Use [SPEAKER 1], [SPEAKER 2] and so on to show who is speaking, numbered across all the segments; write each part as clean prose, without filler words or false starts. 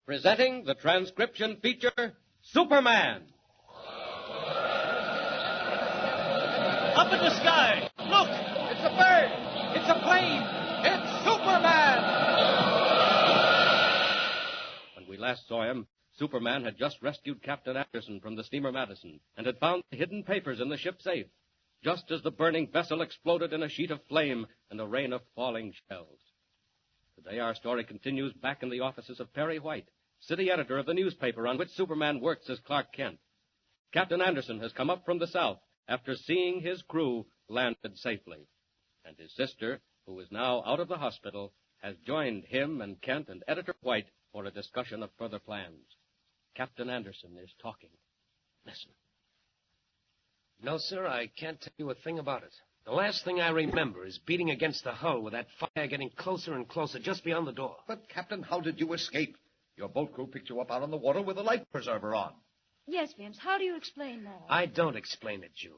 [SPEAKER 1] presenting the transcription feature, Superman.
[SPEAKER 2] Up in the sky! Look!
[SPEAKER 1] It's a bird! It's a plane! It's Superman! When we last saw him, Superman had just rescued Captain Anderson from the steamer Madison and had found the hidden papers in the ship's safe, just as the burning vessel exploded in a sheet of flame and a rain of falling shells. Today our story continues back in the offices of Perry White, city editor of the newspaper on which Superman works as Clark Kent. Captain Anderson has come up from the south after seeing his crew landed safely. And his sister, who is now out of the hospital, has joined him and Kent and Editor White for a discussion of further plans. Captain Anderson is talking. Listen.
[SPEAKER 3] No, sir, I can't tell you a thing about it. The last thing I remember is beating against the hull with that fire getting closer and closer just beyond the door.
[SPEAKER 4] But, Captain, how did you escape? Your boat crew picked you up out on the water with a life preserver on.
[SPEAKER 5] Yes, Vims, how do you explain that?
[SPEAKER 3] I don't explain it, June.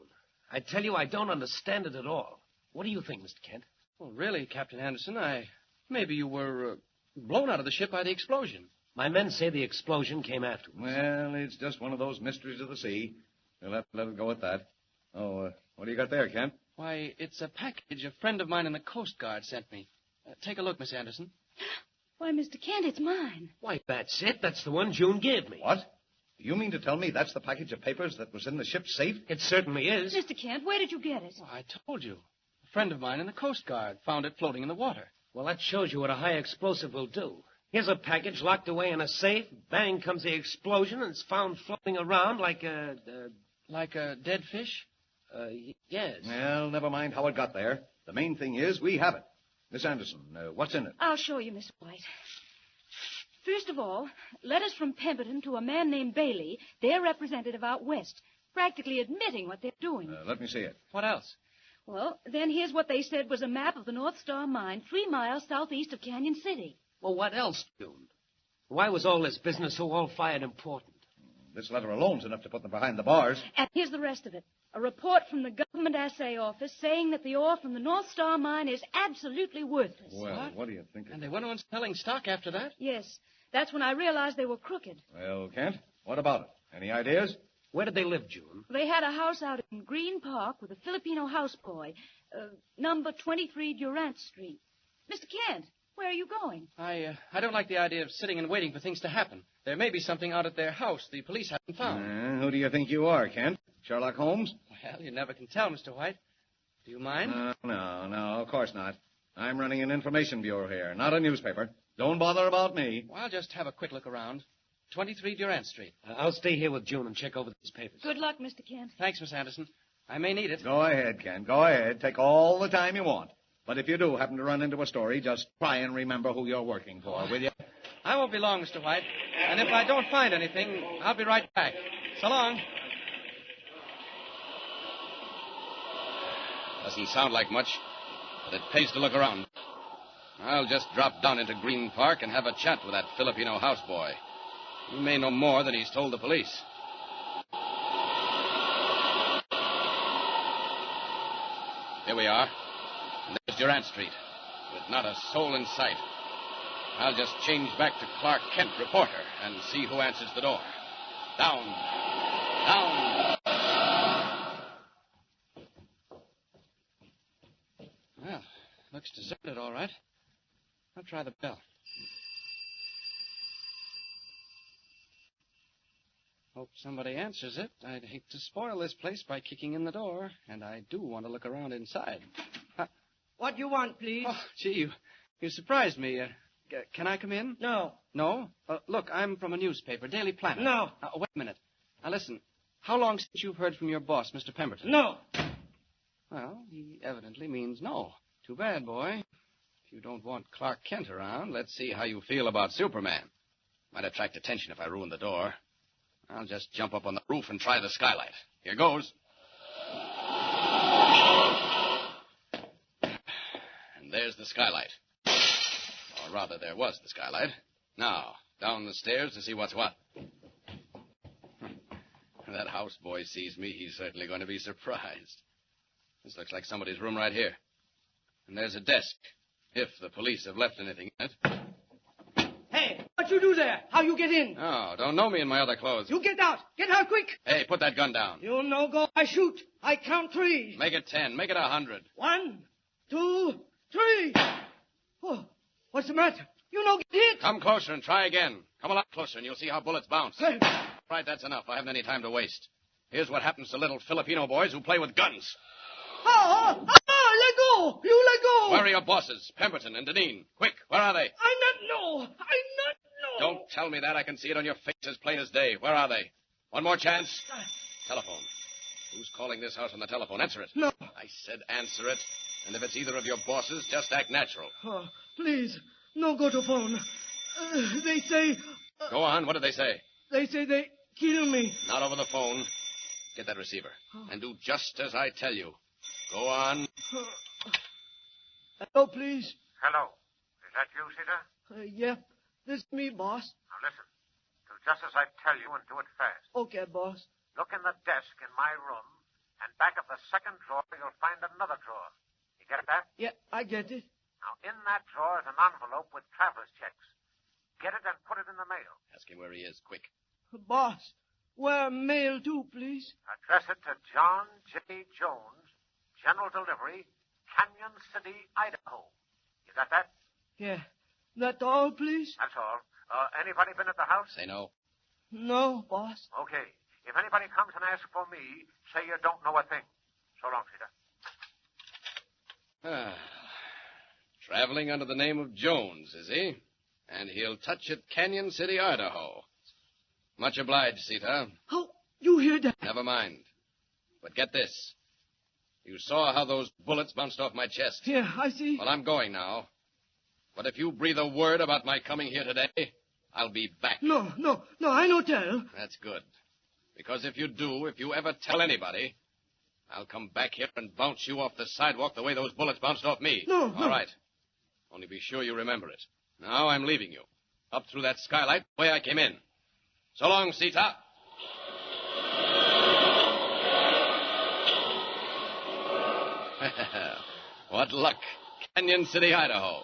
[SPEAKER 3] I tell you, I don't understand it at all. What do you think, Mr. Kent?
[SPEAKER 2] Well, really, Captain Anderson, maybe you were blown out of the ship by the explosion.
[SPEAKER 3] My men say the explosion came afterwards.
[SPEAKER 4] Well, it's just one of those mysteries of the sea. We'll have to let it go at that. Oh, what do you got there, Kent?
[SPEAKER 2] Why, it's a package a friend of mine in the Coast Guard sent me. Take a look, Miss Anderson.
[SPEAKER 5] Why, Mr. Kent, it's mine.
[SPEAKER 3] Why, that's it. That's the one June gave me.
[SPEAKER 4] What? Do you mean to tell me that's the package of papers that was in the ship's safe?
[SPEAKER 3] It certainly is.
[SPEAKER 5] Mr. Kent, where did you get it?
[SPEAKER 2] Well, I told you. A friend of mine in the Coast Guard found it floating in the water.
[SPEAKER 3] Well, that shows you what a high explosive will do. Here's a package locked away in a safe. Bang comes the explosion, and it's found floating around like a...
[SPEAKER 2] Like a dead fish?
[SPEAKER 3] Yes.
[SPEAKER 4] Well, never mind how it got there. The main thing is we have it. Miss Anderson, what's in it?
[SPEAKER 5] I'll show you, Miss White. First of all, letters from Pemberton to a man named Bailey, their representative out west, practically admitting what they're doing.
[SPEAKER 4] Let me see it.
[SPEAKER 2] What else?
[SPEAKER 5] Well, then here's what they said was a map of the North Star Mine 3 miles southeast of Canyon City.
[SPEAKER 3] Well, what else, June? Why was all this business so all-fired important?
[SPEAKER 4] This letter alone's enough to put them behind the bars.
[SPEAKER 5] And here's the rest of it. A report from the Government Assay Office saying that the ore from the North Star Mine is absolutely worthless.
[SPEAKER 4] Well, what do you think?
[SPEAKER 2] And they went on selling stock after that?
[SPEAKER 5] Yes. That's when I realized they were crooked.
[SPEAKER 4] Well, Kent, what about it? Any ideas?
[SPEAKER 3] Where did they live, June?
[SPEAKER 5] They had a house out in Green Park with a Filipino houseboy, number 23 Durant Street. Mr. Kent, where are you going?
[SPEAKER 2] I don't like the idea of sitting and waiting for things to happen. There may be something out at their house the police haven't found.
[SPEAKER 4] Who do you think you are, Kent? Sherlock Holmes?
[SPEAKER 2] Well, you never can tell, Mr. White. Do you mind?
[SPEAKER 4] No, of course not. I'm running an information bureau here, not a newspaper. Don't bother about me.
[SPEAKER 2] Well, I'll just have a quick look around. 23 Durant Street.
[SPEAKER 3] I'll stay here with June and check over these papers.
[SPEAKER 5] Good luck, Mr. Kent.
[SPEAKER 2] Thanks, Miss Anderson. I may need it.
[SPEAKER 4] Go ahead, Kent. Go ahead. Take all the time you want. But if you do happen to run into a story, just try and remember who you're working for, will you?
[SPEAKER 2] I won't be long, Mr. White. And if I don't find anything, I'll be right back. So long.
[SPEAKER 1] Doesn't sound like much, but it pays to look around. I'll just drop down into Green Park and have a chat with that Filipino houseboy. He may know more than he's told the police. Here we are. And there's Durant Street, with not a soul in sight. I'll just change back to Clark Kent, reporter, and see who answers the door. Down. Down.
[SPEAKER 2] Well, looks deserted, all right. I'll try the bell. Hope somebody answers it. I'd hate to spoil this place by kicking in the door, and I do want to look around inside.
[SPEAKER 6] What you want, please?
[SPEAKER 2] Oh, gee, you surprised me. Can I come in?
[SPEAKER 6] No.
[SPEAKER 2] No? Look, I'm from a newspaper, Daily Planet.
[SPEAKER 6] No.
[SPEAKER 2] Wait a minute. Now, listen. How long since you've heard from your boss, Mr. Pemberton?
[SPEAKER 6] No.
[SPEAKER 2] Well, he evidently means no. Too bad, boy. If you don't want Clark Kent around,
[SPEAKER 1] Let's see how you feel about Superman. Might attract attention if I ruin the door. I'll just jump up on the roof and try the skylight. Here goes. And there's the skylight. Or rather, there was the skylight. Now, down the stairs to see what's what. When that houseboy sees me, he's certainly going to be surprised. This looks like somebody's room right here. And there's a desk, if the police have left anything in it.
[SPEAKER 6] Hey, what What you do there? How you get in?
[SPEAKER 2] Oh, don't know me in my other clothes.
[SPEAKER 6] You get out. Get out quick.
[SPEAKER 2] Hey, put that gun down.
[SPEAKER 6] You no go. I shoot. I count 3.
[SPEAKER 2] Make it 10. Make it 100.
[SPEAKER 6] 1, 2, 3. Oh, what's the matter? You no get hit.
[SPEAKER 2] Come closer and try again. Come a lot closer and you'll see how bullets bounce.
[SPEAKER 6] Hey.
[SPEAKER 2] Right, that's enough. I haven't any time to waste. Here's what happens to little Filipino boys who play with guns.
[SPEAKER 6] Let go. You let go.
[SPEAKER 2] Where are your bosses? Pemberton and Deneen. Quick, where are they?
[SPEAKER 6] I not know.
[SPEAKER 2] Don't tell me that. I can see it on your face as plain as day. Where are they? One more chance. Telephone. Who's calling this house on the telephone? Answer it.
[SPEAKER 6] No.
[SPEAKER 2] I said answer it. And if it's either of your bosses, just act natural.
[SPEAKER 6] Oh, please, no go to phone. They say...
[SPEAKER 2] Go on. What did they say?
[SPEAKER 6] They say they kill me.
[SPEAKER 2] Not over the phone. Get that receiver. And do just as I tell you. Go on.
[SPEAKER 6] Hello, please.
[SPEAKER 7] Hello. Is that you, Sita?
[SPEAKER 6] Yeah, this is me, boss.
[SPEAKER 7] Now listen. Do just as I tell you and do it fast.
[SPEAKER 6] Okay, boss.
[SPEAKER 7] Look in the desk in my room, and back of the second drawer you'll find another drawer. You get that?
[SPEAKER 6] Yeah, I get it.
[SPEAKER 7] Now in that drawer is an envelope with traveler's checks. Get it and put it in the mail.
[SPEAKER 2] Ask him where he is. Quick.
[SPEAKER 6] Boss, where mail to, please?
[SPEAKER 7] Address it to John J. Jones, General Delivery, Canyon City, Idaho. You got that?
[SPEAKER 6] Yeah. That all, please?
[SPEAKER 7] That's all. Anybody been at the house?
[SPEAKER 2] Say no.
[SPEAKER 6] No, boss.
[SPEAKER 7] Okay. If anybody comes and asks for me, say you don't know a thing. So long, Sita.
[SPEAKER 2] Traveling under the name of Jones, is he? And he'll touch at Canyon City, Idaho. Much obliged, Sita.
[SPEAKER 6] How you hear that?
[SPEAKER 2] Never mind. But get this. You saw how those bullets bounced off my chest.
[SPEAKER 6] Yeah, I see.
[SPEAKER 2] Well, I'm going now. But if you breathe a word about my coming here today, I'll be back.
[SPEAKER 6] No, I no tell.
[SPEAKER 2] That's good. Because if you ever tell anybody, I'll come back here and bounce you off the sidewalk the way those bullets bounced off me.
[SPEAKER 6] No.
[SPEAKER 2] All right. Only be sure you remember it. Now I'm leaving you. Up through that skylight the way I came in. So long, Sita. What luck. Canyon City, Idaho.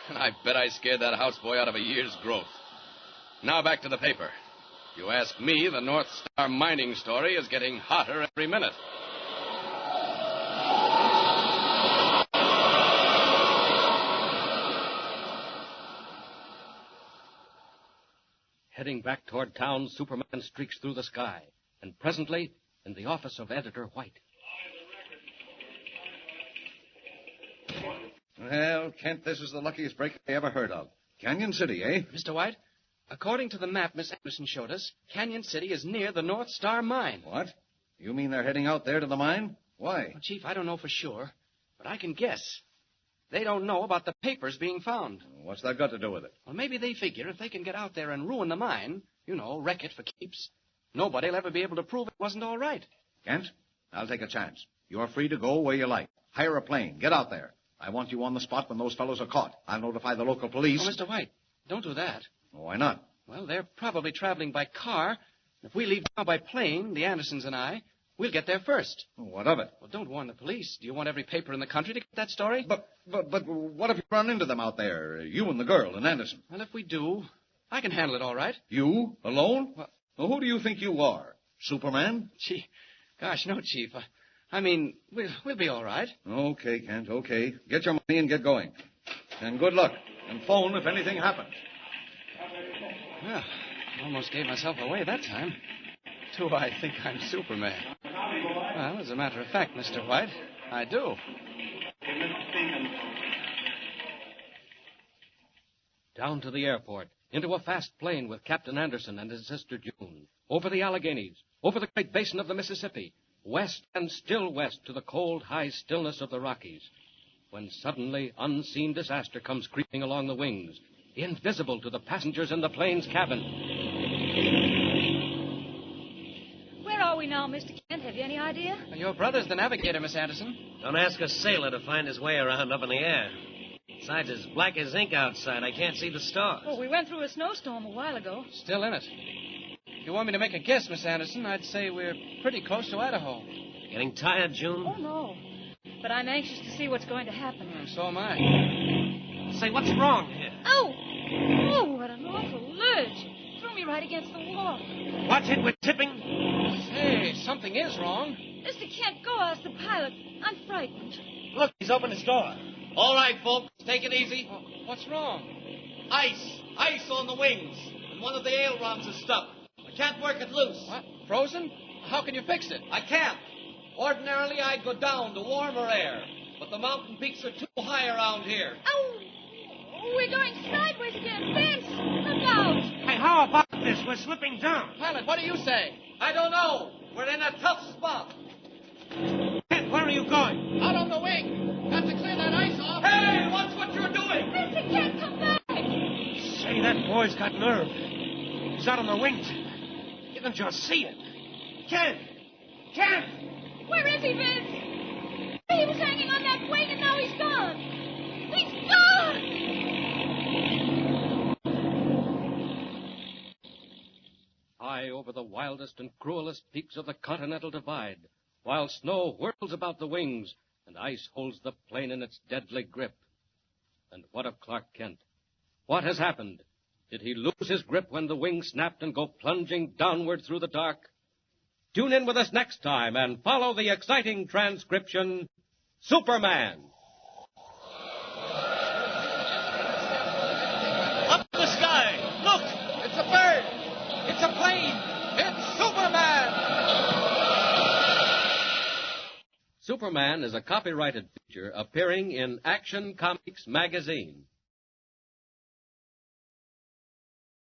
[SPEAKER 2] And I bet I scared that houseboy out of a year's growth. Now back to the paper. If you ask me, the North Star mining story is getting hotter every minute.
[SPEAKER 1] Heading back toward town, Superman streaks through the sky. And presently, in the office of Editor White.
[SPEAKER 4] Well, Kent, this is the luckiest break I ever heard of. Canyon City, eh?
[SPEAKER 2] Mr. White, according to the map Miss Anderson showed us, Canyon City is near the North Star mine.
[SPEAKER 4] What? You mean they're heading out there to the mine? Why?
[SPEAKER 2] Well, Chief, I don't know for sure, but I can guess. They don't know about the papers being found.
[SPEAKER 4] What's that got to do with it?
[SPEAKER 2] Well, maybe they figure if they can get out there and ruin the mine, wreck it for keeps, nobody'll ever be able to prove it wasn't all right.
[SPEAKER 4] Kent, I'll take a chance. You're free to go where you like. Hire a plane. Get out there. I want you on the spot when those fellows are caught. I'll notify the local police.
[SPEAKER 2] Oh, Mr. White, don't do that.
[SPEAKER 4] Why not?
[SPEAKER 2] Well, they're probably traveling by car. If we leave now by plane, the Andersons and I, we'll get there first.
[SPEAKER 4] What of it?
[SPEAKER 2] Well, don't warn the police. Do you want every paper in the country to get that story?
[SPEAKER 4] But what if you run into them out there? You and the girl and Anderson.
[SPEAKER 2] Well, if we do, I can handle it all right.
[SPEAKER 4] You? Alone?
[SPEAKER 2] Well,
[SPEAKER 4] who do you think you are? Superman?
[SPEAKER 2] Gosh, no, Chief. I mean, we'll be all right.
[SPEAKER 4] Okay, Kent, okay. Get your money and get going. And good luck. And phone if anything happens.
[SPEAKER 2] Well, almost gave myself away that time. Do I think I'm Superman? Well, as a matter of fact, Mr. White, I do.
[SPEAKER 1] Down to the airport, into a fast plane with Captain Anderson and his sister June, over the Alleghenies, over the great basin of the Mississippi, west and still west to the cold, high stillness of the Rockies, when suddenly unseen disaster comes creeping along the wings, invisible to the passengers in the plane's cabin.
[SPEAKER 5] Where are we now, Mr. Kent? Have you any idea?
[SPEAKER 2] Your brother's the navigator, Miss Anderson.
[SPEAKER 3] Don't ask a sailor to find his way around up in the air. Besides, it's black as ink outside. I can't see the stars.
[SPEAKER 5] Oh, we went through a snowstorm a while ago.
[SPEAKER 2] Still in it. If you want me to make a guess, Miss Anderson, I'd say we're pretty close to Idaho.
[SPEAKER 3] Getting tired, June?
[SPEAKER 5] Oh, no. But I'm anxious to see what's going to happen.
[SPEAKER 2] So am I.
[SPEAKER 3] Say, what's wrong here?
[SPEAKER 5] Oh, Oh, what an awful lurch. Threw me right against the wall.
[SPEAKER 3] Watch it, we're tipping.
[SPEAKER 2] Hey, something is wrong.
[SPEAKER 5] Mr. Kent, go ask the pilot. I'm frightened.
[SPEAKER 3] Look, he's opened his door.
[SPEAKER 8] All right, folks, take it easy.
[SPEAKER 2] What's wrong?
[SPEAKER 8] Ice on the wings. And one of the ailerons is stuck. I can't work it loose.
[SPEAKER 2] What? Frozen? How can you fix it?
[SPEAKER 8] I can't. Ordinarily, I'd go down to warmer air. But the mountain peaks are too high around here.
[SPEAKER 5] Oh, we're going sideways again. Vince, look out.
[SPEAKER 3] Hey, how about this? We're slipping down.
[SPEAKER 2] Pilot, what do you say?
[SPEAKER 8] I don't know. We're in a tough spot.
[SPEAKER 3] Kent, where are you going?
[SPEAKER 2] Out on the wing. Got to clear that ice off.
[SPEAKER 8] Hey, watch what you're doing.
[SPEAKER 5] Mr. Kent, come back.
[SPEAKER 3] Say, that boy's got nerve. He's out on the wings. Didn't you see it? Kent! Kent!
[SPEAKER 5] Where is he, Vince? He was hanging on that wing, and now he's gone. He's gone!
[SPEAKER 1] High over the wildest and cruelest peaks of the Continental Divide, while snow whirls about the wings and ice holds the plane in its deadly grip. And what of Clark Kent? What has happened? Did he lose his grip when the wings snapped and go plunging downward through the dark? Tune in with us next time and follow the exciting transcription, Superman.
[SPEAKER 8] Up in the sky. Look.
[SPEAKER 2] It's a bird. It's a plane. It's Superman.
[SPEAKER 1] Superman is a copyrighted feature appearing in Action Comics magazine.